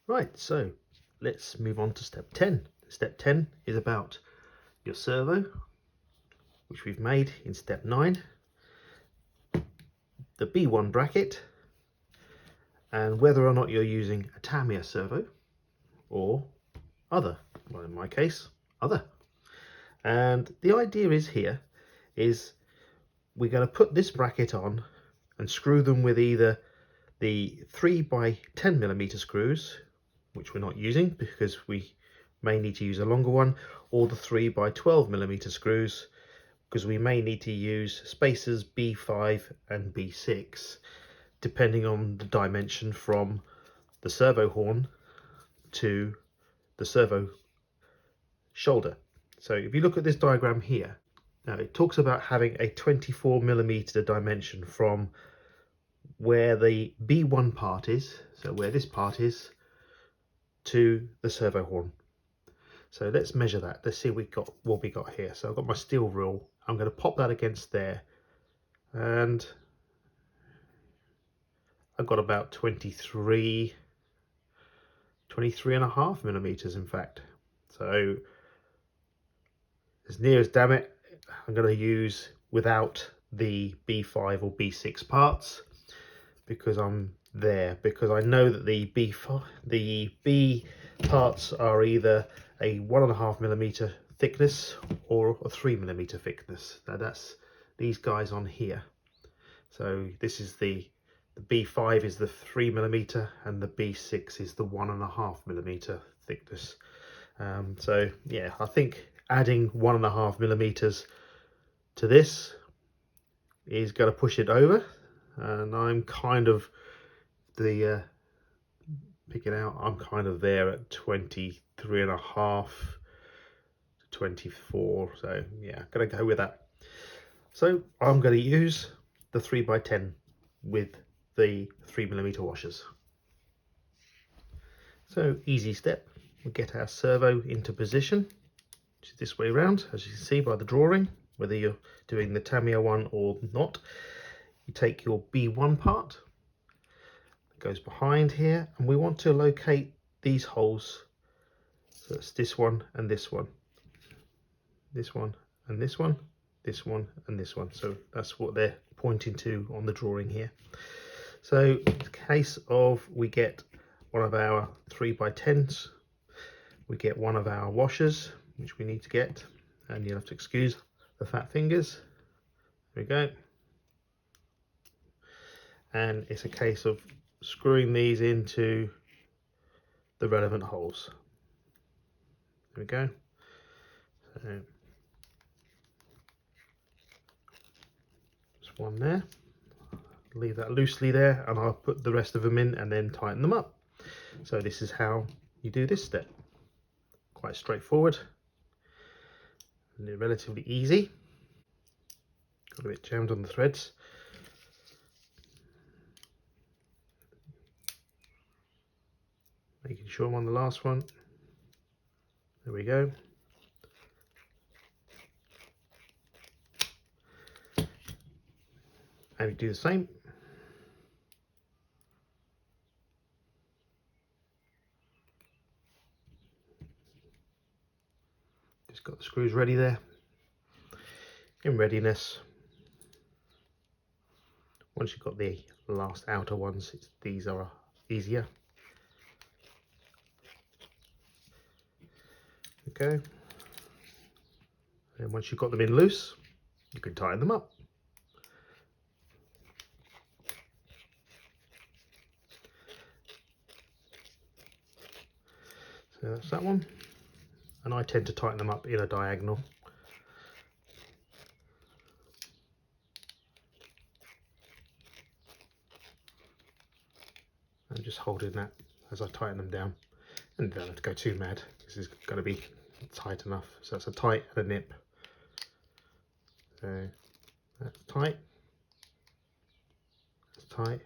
Right, so let's move on to step 10. Step 10 is about your servo, which we've made in step 9, the B1 bracket, and whether or not you're using a Tamiya servo or other, well in my case, other. And the idea is here is we're going to put this bracket on and screw them with either the 3x10mm screws, which we're not using because we may need to use a longer one, or the 3x12mm screws because we may need to use spacers B5 and B6 depending on the dimension from the servo horn to the servo shoulder. So if you look at this diagram here, now it talks about having a 24mm dimension from where the B1 part is, so where this part is, to the servo horn. So let's measure that. Let's see what we got here. So I've got my steel rule. I'm going to pop that against there, and I've got about 23.5mm in fact. So as near as damn it, I'm going to use without the B5 or B6 parts because I'm there, because I know that the B parts are either a 1.5mm thickness or a 3mm thickness. Now that's these guys on here. So this is the B5 is the 3mm and the B6 is the 1.5mm thickness. So yeah, I think adding 1.5mm to this is going to push it over, and I'm kind of pick it out, I'm kind of there at 23.5 to 24, so yeah, gonna go with that. So I'm going to use the 3x10 with the 3mm washers. So easy step, we'll get our servo into position, which is this way around, as you can see by the drawing, whether you're doing the Tamiya one or not. You take your B1 part, it goes behind here, and we want to locate these holes. So it's this one and this one, this one and this one, this one and this one. So that's what they're pointing to on the drawing here. So in case of we get one of our 3x10s, we get one of our washers, which we need to get, and you'll have to excuse the fat fingers. There we go. And it's a case of screwing these into the relevant holes. There we go. So there's one there. Leave that loosely there, and I'll put the rest of them in and then tighten them up. So this is how you do this step. Quite straightforward and relatively easy. Got a bit jammed on the threads. Making sure I'm on the last one. There we go. And we do the same. Just got the screws ready there. In readiness. Once you've got the last outer ones, these are easier. Okay. And once you've got them in loose, you can tighten them up. So that's that one. And I tend to tighten them up in a diagonal. And just holding that as I tighten them down. And don't have to go too mad. This is going to be tight enough. So that's a tight and a nip. So that's tight. That's tight.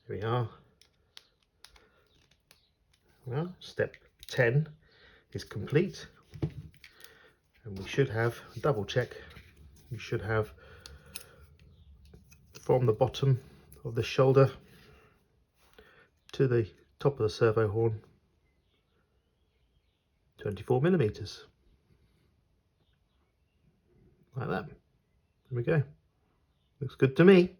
Here we are. Well, step 10 is complete. And we should have, double check, we should have from the bottom of the shoulder to the top of the servo horn, 24mm. Like that. There we go. Looks good to me.